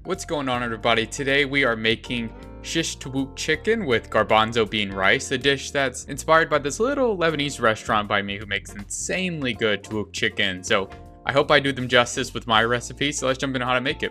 What's going on, everybody? Today we are making Shish Tawook chicken with garbanzo bean rice, a dish that's inspired by this little Lebanese restaurant by me who makes insanely good Tawook chicken. So I hope I do them justice with my recipe, so let's jump into how to make it.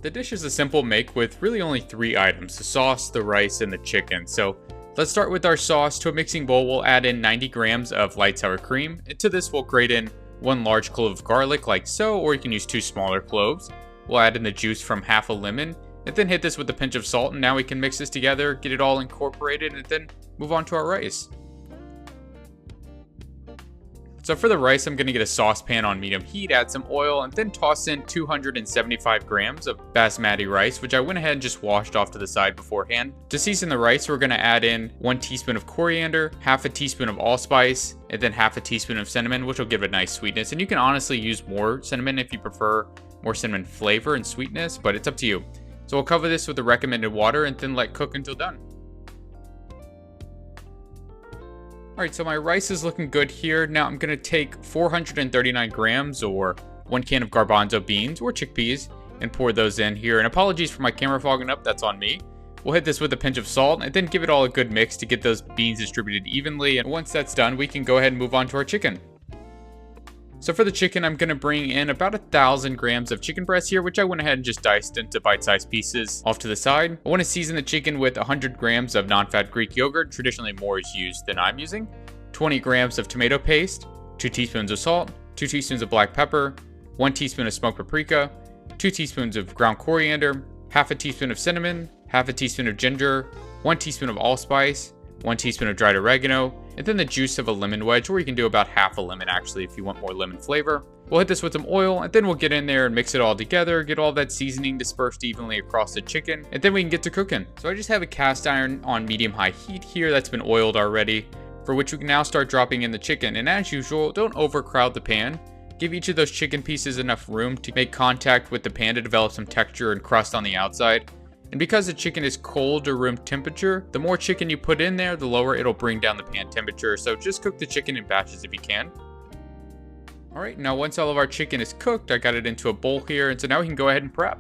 The dish is a simple make with really only 3 items: the sauce, the rice, and the chicken. So let's start with our sauce. To a mixing bowl, we'll add in 90 grams of light sour cream. And to this, we'll grate in 1 large clove of garlic like so, or you can use 2 smaller cloves. We'll add in the juice from half a lemon, and then hit this with a pinch of salt, and now we can mix this together, get it all incorporated, and then move on to our rice. So for the rice, I'm going to get a saucepan on medium heat, add some oil, and then toss in 275 grams of basmati rice, which I went ahead and just washed off to the side beforehand. To season the rice, we're going to add in 1 teaspoon of coriander, half a teaspoon of allspice, and then half a teaspoon of cinnamon, which will give it a nice sweetness. And you can honestly use more cinnamon if you prefer more cinnamon flavor and sweetness, but it's up to you. So we'll cover this with the recommended water and then let cook until done. Alright, so my rice is looking good here. Now I'm going to take 439 grams or 1 can of garbanzo beans or chickpeas and pour those in here. And apologies for my camera fogging up, that's on me. We'll hit this with a pinch of salt and then give it all a good mix to get those beans distributed evenly. And once that's done, we can go ahead and move on to our chicken. So for the chicken, I'm going to bring in about 1,000 grams of chicken breast here, which I went ahead and just diced into bite-sized pieces off to the side. I want to season the chicken with 100 grams of non-fat Greek yogurt. Traditionally more is used than I'm using. 20 grams of tomato paste, 2 teaspoons of salt, 2 teaspoons of black pepper, 1 teaspoon of smoked paprika, 2 teaspoons of ground coriander, half a teaspoon of cinnamon, half a teaspoon of ginger, 1 teaspoon of allspice, 1 teaspoon of dried oregano, and then the juice of a lemon wedge, or you can do about half a lemon actually if you want more lemon flavor. We'll hit this with some oil, and then we'll get in there and mix it all together, get all that seasoning dispersed evenly across the chicken, and then we can get to cooking. So I just have a cast iron on medium-high heat here that's been oiled already, for which we can now start dropping in the chicken. And as usual, don't overcrowd the pan. Give each of those chicken pieces enough room to make contact with the pan to develop some texture and crust on the outside. And because the chicken is cold to room temperature, the more chicken you put in there, the lower it'll bring down the pan temperature. So just cook the chicken in batches if you can. Alright, now once all of our chicken is cooked, I got it into a bowl here, and so now we can go ahead and prep.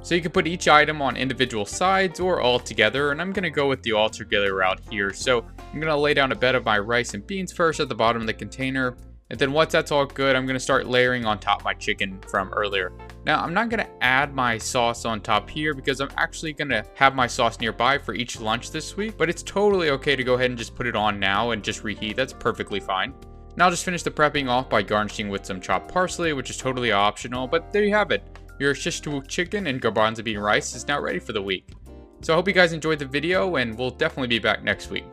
So you can put each item on individual sides or all together, and I'm going to go with the all together route here. So I'm going to lay down a bed of my rice and beans first at the bottom of the container. And then once that's all good, I'm going to start layering on top my chicken from earlier. Now, I'm not going to add my sauce on top here because I'm actually going to have my sauce nearby for each lunch this week. But it's totally okay to go ahead and just put it on now and just reheat. That's perfectly fine. Now I'll just finish the prepping off by garnishing with some chopped parsley, which is totally optional. But there you have it. Your Shish Tawook chicken and garbanzo bean rice is now ready for the week. So I hope you guys enjoyed the video, and we'll definitely be back next week.